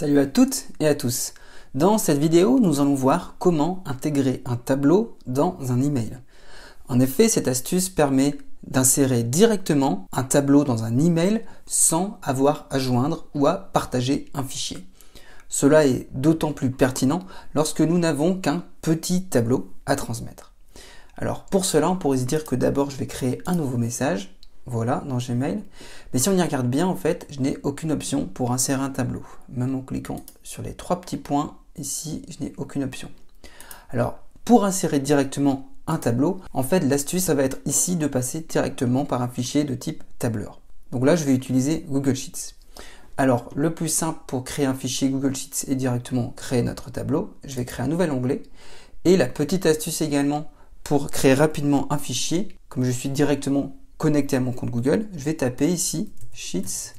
Salut à toutes et à tous. Dans cette vidéo, nous allons voir comment intégrer un tableau dans un email. En effet, cette astuce permet d'insérer directement un tableau dans un email sans avoir à joindre ou à partager un fichier. Cela est d'autant plus pertinent lorsque nous n'avons qu'un petit tableau à transmettre. Alors pour cela, on pourrait se dire que d'abord je vais créer un nouveau message. Voilà, dans Gmail. Mais si on y regarde bien, en fait, je n'ai aucune option pour insérer un tableau. Même en cliquant sur les trois petits points, ici, je n'ai aucune option. Alors, pour insérer directement un tableau, en fait, l'astuce, ça va être ici de passer directement par un fichier de type tableur. Donc là, je vais utiliser Google Sheets. Alors, le plus simple pour créer un fichier Google Sheets et directement créer notre tableau, je vais créer un nouvel onglet. Et la petite astuce également pour créer rapidement un fichier, comme je suis directement connecté à mon compte Google, je vais taper ici sheets.new.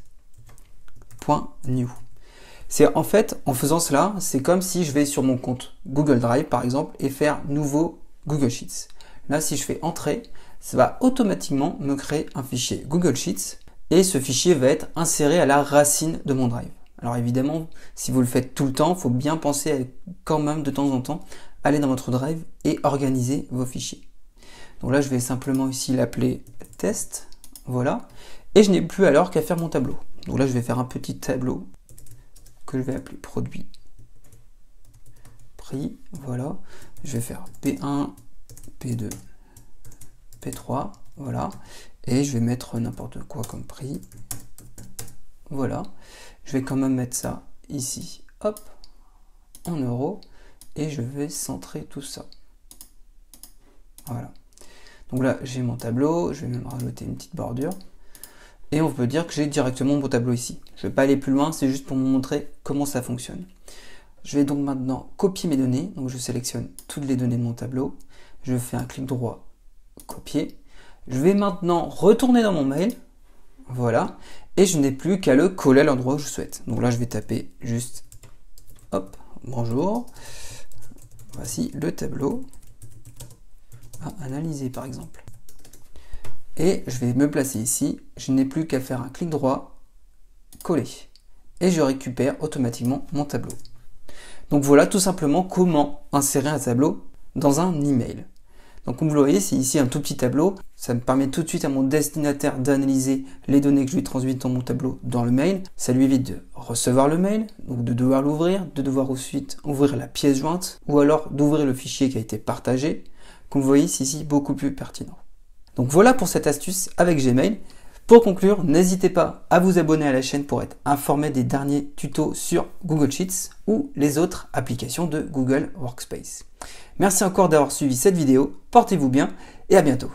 C'est en fait, en faisant cela, c'est comme si je vais sur mon compte Google Drive par exemple et faire nouveau Google Sheets. Là, si je fais entrer, ça va automatiquement me créer un fichier Google Sheets et ce fichier va être inséré à la racine de mon Drive. Alors évidemment, si vous le faites tout le temps, il faut bien penser à quand même de temps en temps aller dans votre Drive et organiser vos fichiers. Donc là, je vais simplement ici l'appeler test, voilà, et je n'ai plus alors qu'à faire mon tableau. Donc là, je vais faire un petit tableau que je vais appeler produit, prix, voilà. Je vais faire P1, P2, P3, voilà, et je vais mettre n'importe quoi comme prix, voilà. Je vais quand même mettre ça ici, hop, en euros, et je vais centrer tout ça, voilà. Donc là, j'ai mon tableau, je vais même rajouter une petite bordure. Et on peut dire que j'ai directement mon tableau ici. Je ne vais pas aller plus loin, c'est juste pour vous montrer comment ça fonctionne. Je vais donc maintenant copier mes données. Donc je sélectionne toutes les données de mon tableau. Je fais un clic droit, copier. Je vais maintenant retourner dans mon mail. Voilà. Et je n'ai plus qu'à le coller à l'endroit où je souhaite. Donc là, je vais taper juste, hop, bonjour. Voici le tableau à analyser par exemple. Et je vais me placer ici, je n'ai plus qu'à faire un clic droit, coller. Et je récupère automatiquement mon tableau. Donc voilà tout simplement comment insérer un tableau dans un email. Donc comme vous le voyez, c'est ici un tout petit tableau. Ça me permet tout de suite à mon destinataire d'analyser les données que je lui transmets dans mon tableau dans le mail. Ça lui évite de recevoir le mail, donc de devoir l'ouvrir, de devoir ensuite ouvrir la pièce jointe, ou alors d'ouvrir le fichier qui a été partagé. Comme vous voyez, c'est ici beaucoup plus pertinent. Donc voilà pour cette astuce avec Gmail. Pour conclure, n'hésitez pas à vous abonner à la chaîne pour être informé des derniers tutos sur Google Sheets ou les autres applications de Google Workspace. Merci encore d'avoir suivi cette vidéo, portez-vous bien et à bientôt.